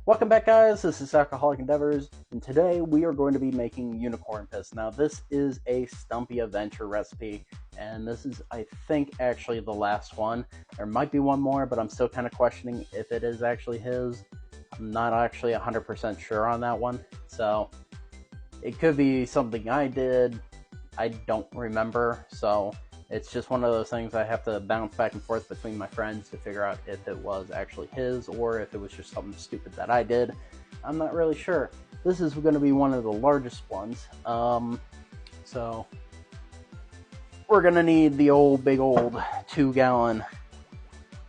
Welcome back, guys. This is Alcoholic Endeavors, and today we are going to be making unicorn piss. Now, this is a Stumpy Adventure recipe, and this is, I think, actually the last one. There might be one more, but I'm still kind of questioning if it is actually his. I'm not actually 100% sure on that one, so it could be something I did. I don't remember, so it's just one of those things I have to bounce back and forth between my friends to figure out if it was actually his or if it was just something stupid that I did. I'm not really sure. This is going to be one of the largest ones. So we're going to need the big old 2-gallon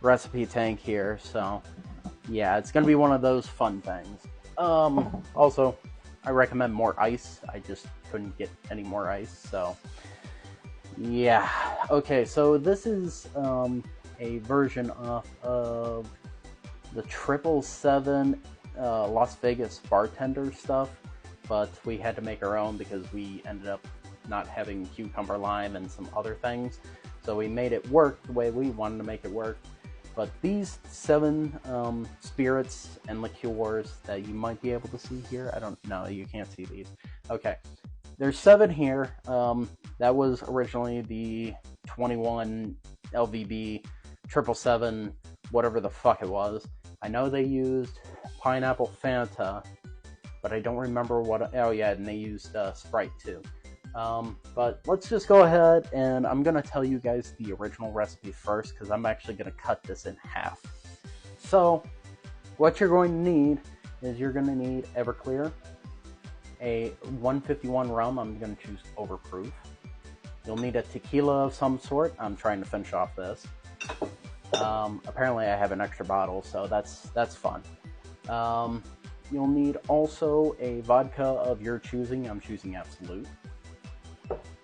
recipe tank here. So yeah, it's going to be one of those fun things. Also, I recommend more ice. I just couldn't get any more ice, so yeah. Okay, so this is a version of the 777 Las Vegas bartender stuff, but we had to make our own because we ended up not having cucumber lime and some other things, so we made it work the way we wanted to make it work. But these 7 spirits and liqueurs that you might be able to see here, I don't know, you can't see these. Okay, there's 7 here. That was originally the 21 LVB 777, whatever the fuck it was. I know they used pineapple Fanta, but I don't remember what. Oh yeah, and they used Sprite too. But let's just go ahead, and I'm gonna tell you guys the original recipe first because I'm actually gonna cut this in half. So what you're going to need is you're gonna need Everclear, a 151 rum. I'm going to choose overproof. You'll need a tequila of some sort. I'm trying to finish off this. Apparently I have an extra bottle, so that's fun. You'll need also a vodka of your choosing. I'm choosing Absolute.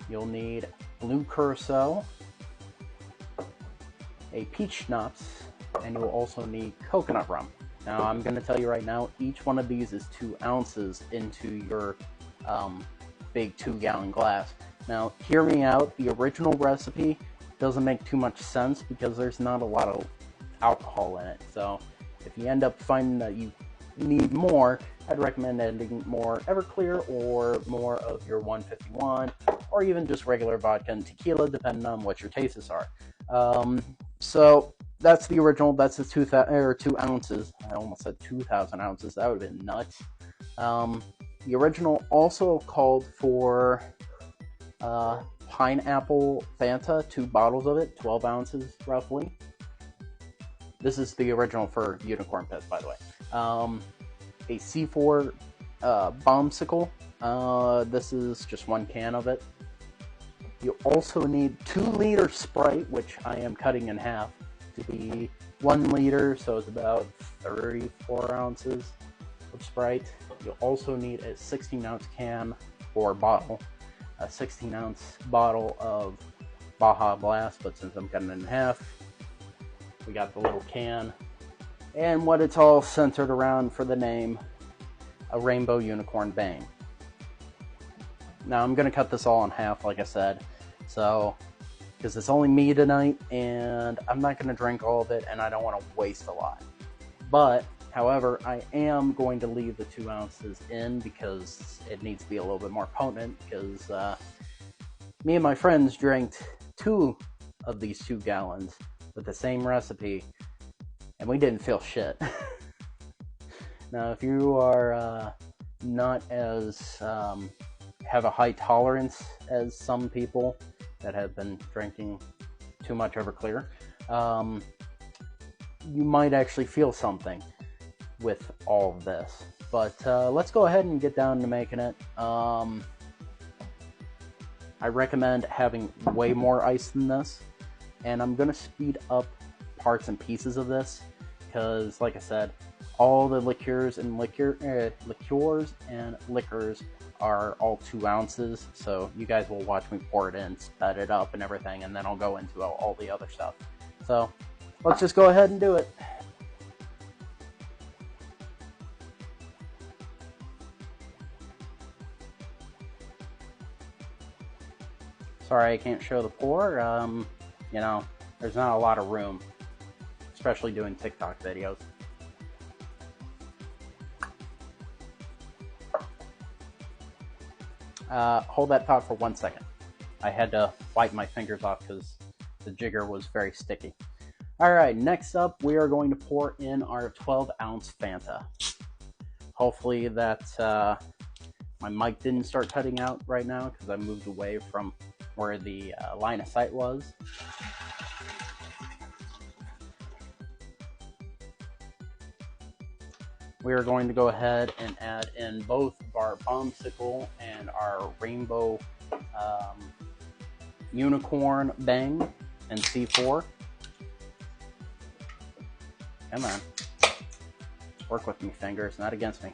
You'll need blue curacao, a peach schnapps, and you'll also need coconut rum. Now, I'm going to tell you right now, each one of these is 2 ounces into your big 2-gallon glass. Now, hear me out. The original recipe doesn't make too much sense because there's not a lot of alcohol in it. So, if you end up finding that you need more, I'd recommend adding more Everclear or more of your 151, or even just regular vodka and tequila, depending on what your tastes are. So that's the original. That's the 2 ounces. I almost said 2,000 ounces. That would have been nuts. The original also called for pineapple Fanta, 2 bottles of it, 12 ounces roughly. This is the original for unicorn piss, by the way. A C4 bombsicle. This is just 1 can of it. You also need 2-liter Sprite, which I am cutting in half to be 1 liter, so it's about 34 ounces of Sprite. You'll also need a 16-ounce can or bottle, a 16-ounce bottle of Baja Blast, but since I'm cutting it in half, we got the little can. And what it's all centered around for the name, a Rainbow Unicorn Bang. Now I'm going to cut this all in half, like I said, so because it's only me tonight, and I'm not going to drink all of it, and I don't want to waste a lot. But, however, I am going to leave the 2 ounces in because it needs to be a little bit more potent, because me and my friends drank 2 of these 2 gallons with the same recipe, and we didn't feel shit. Now, if you are not as have a high tolerance as some people that have been drinking too much Everclear, you might actually feel something with all of this. But let's go ahead and get down to making it. I recommend having way more ice than this, and I'm going to speed up parts and pieces of this because, like I said, all the liqueurs and liqueurs are all 2 ounces, so you guys will watch me pour it in, sped it up and everything, and then I'll go into all the other stuff. So let's just go ahead and do it. Sorry I can't show the pour. You know, there's not a lot of room, especially doing TikTok videos. Hold that thought for 1 second. I had to wipe my fingers off because the jigger was very sticky. Alright, next up we are going to pour in our 12-ounce Fanta. Hopefully that my mic didn't start cutting out right now because I moved away from where the line of sight was. We are going to go ahead and add in both our Bombsicle and our Rainbow Unicorn Bang and C4. Come on. Work with me, fingers, not against me.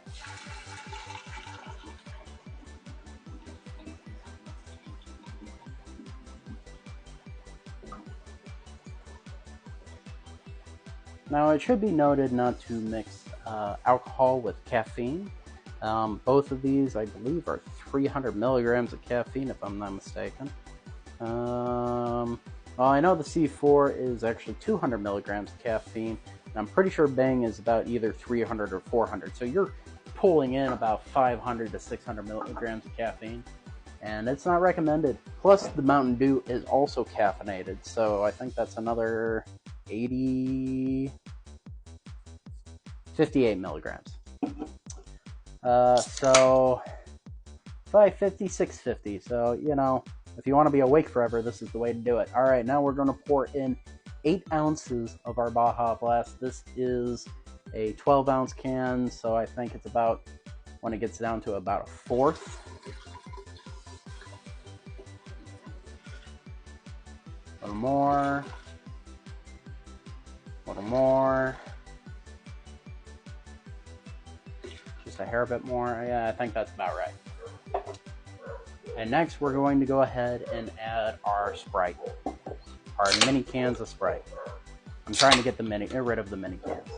Now, it should be noted not to mix alcohol with caffeine. Both of these, I believe, are 300 milligrams of caffeine, if I'm not mistaken. Well, I know the C4 is actually 200 milligrams of caffeine. And I'm pretty sure Bang is about either 300 or 400. So you're pulling in about 500 to 600 milligrams of caffeine. And it's not recommended. Plus, the Mountain Dew is also caffeinated. So I think that's another 58 milligrams. So 550, 650. So, you know, if you want to be awake forever, this is the way to do it. All right, now we're going to pour in 8 ounces of our Baja Blast. This is a 12-ounce can, so I think it's about, when it gets down to about a fourth. A little more. A little more. Just a hair bit more. Yeah, I think that's about right. And next, we're going to go ahead and add our Sprite. Our mini cans of Sprite. I'm trying to get rid of the mini cans.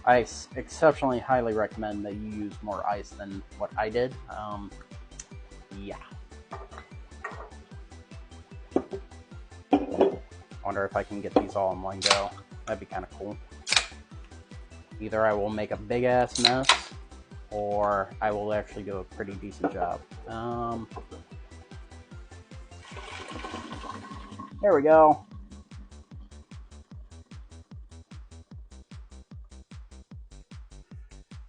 I exceptionally highly recommend that you use more ice than what I did. Yeah. Wonder if I can get these all in one go. That'd be kind of cool. Either I will make a big ass mess, or I will actually do a pretty decent job. There we go.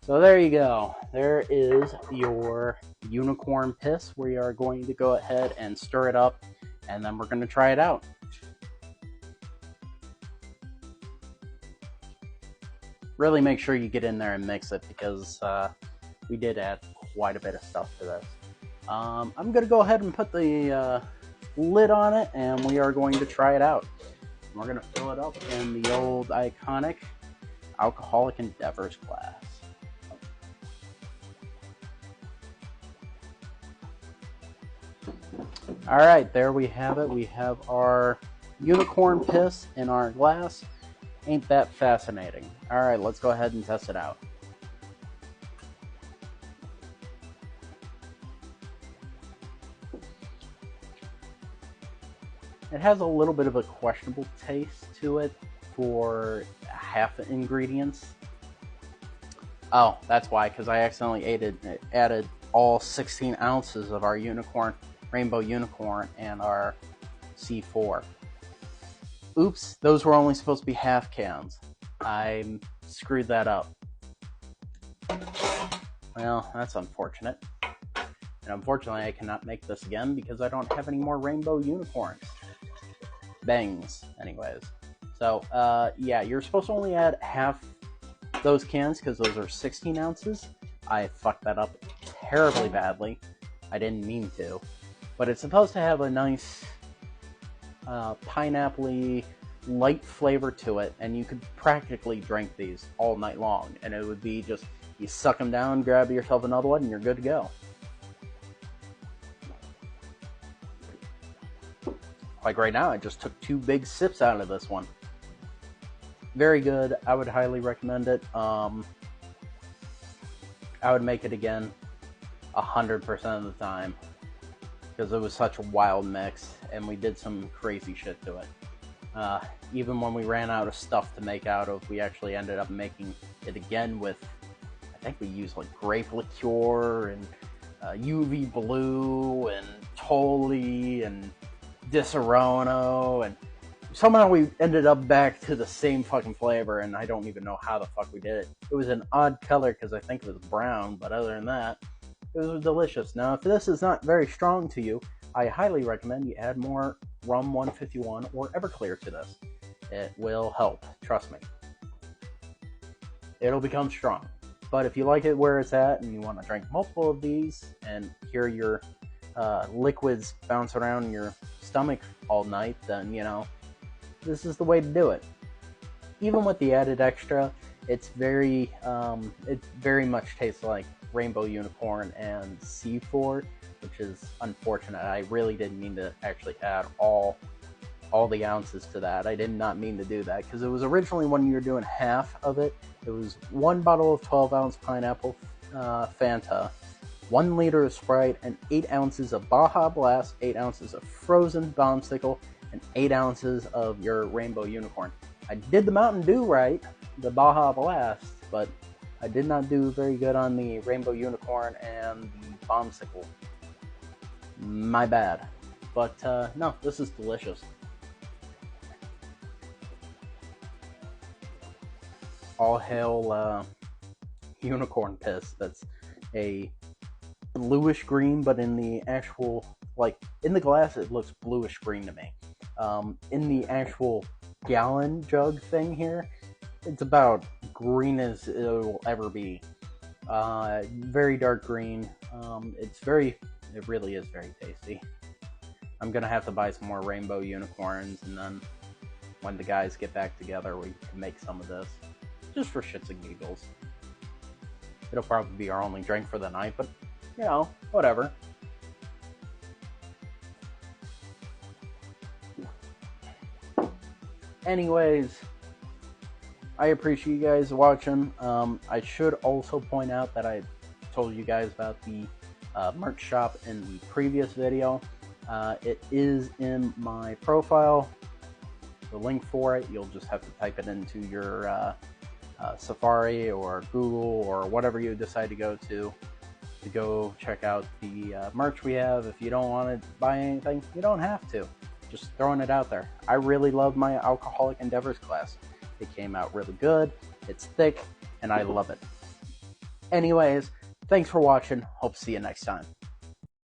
So there you go. There is your unicorn piss. We are going to go ahead and stir it up, and then we're going to try it out. Really make sure you get in there and mix it, because we did add quite a bit of stuff to this. I'm going to go ahead and put the lid on it, and we are going to try it out. We're going to fill it up in the old iconic Alcoholic Endeavors glass. Alright, there we have it. We have our unicorn piss in our glass. Ain't that fascinating? Alright, let's go ahead and test it out. It has a little bit of a questionable taste to it for half the ingredients. Oh, that's why, because I accidentally added all 16 ounces of our Rainbow Unicorn and our C4. Oops, those were only supposed to be half cans. I screwed that up. Well, that's unfortunate. And unfortunately, I cannot make this again because I don't have any more Rainbow Unicorns. Bangs, anyways. So, yeah, you're supposed to only add half those cans because those are 16 ounces. I fucked that up terribly badly. I didn't mean to. But it's supposed to have a nice pineapple-y, light flavor to it, and you could practically drink these all night long. And it would be just, you suck them down, grab yourself another one, and you're good to go. Like right now, I just took 2 big sips out of this one. Very good. I would highly recommend it. I would make it again 100% of the time, because it was such a wild mix, and we did some crazy shit to it. Even when we ran out of stuff to make out of, we actually ended up making it again with, I think we used like grape liqueur and UV blue and Tolly and Disaronno, and somehow we ended up back to the same fucking flavor, and I don't even know how the fuck we did it. It was an odd color because I think it was brown, but other than that, it was delicious. Now, if this is not very strong to you, I highly recommend you add more rum 151 or Everclear to this. It will help, trust me. It'll become strong. But if you like it where it's at and you want to drink multiple of these and hear your liquids bounce around in your stomach all night, then, you know, this is the way to do it. Even with the added extra, it very much tastes like Rainbow Unicorn and Seaford, which is unfortunate. I really didn't mean to actually add all the ounces to that. I did not mean to do that, because it was originally, when you were doing half of it, it was 1 bottle of 12-ounce pineapple Fanta, 1 liter of Sprite, and 8 ounces of Baja Blast, 8 ounces of frozen Bombstickle, and 8 ounces of your Rainbow Unicorn. I did the Mountain Dew right, the Baja Blast, but I did not do very good on the Rainbow Unicorn and the Bombstickle. My bad. But no, this is delicious. All hail unicorn piss. That's a bluish green, but in the actual, like, in the glass it looks bluish green to me. In the actual gallon jug thing here, it's about green as it will ever be. Very dark green. It really is very tasty. I'm gonna have to buy some more Rainbow Unicorns, and then when the guys get back together, we can make some of this. Just for shits and giggles. It'll probably be our only drink for the night, but, you know, whatever. Anyways, I appreciate you guys watching. I should also point out that I told you guys about the merch shop in the previous video. It is in my profile. The link for it, you'll just have to type it into your Safari or Google or whatever you decide to go check out the merch we have. If you don't want to buy anything, you don't have to. Just throwing it out there. I really love my Alcoholic Endeavors class. It came out really good, it's thick, and I love it. Anyways, thanks for watching. Hope to see you next time.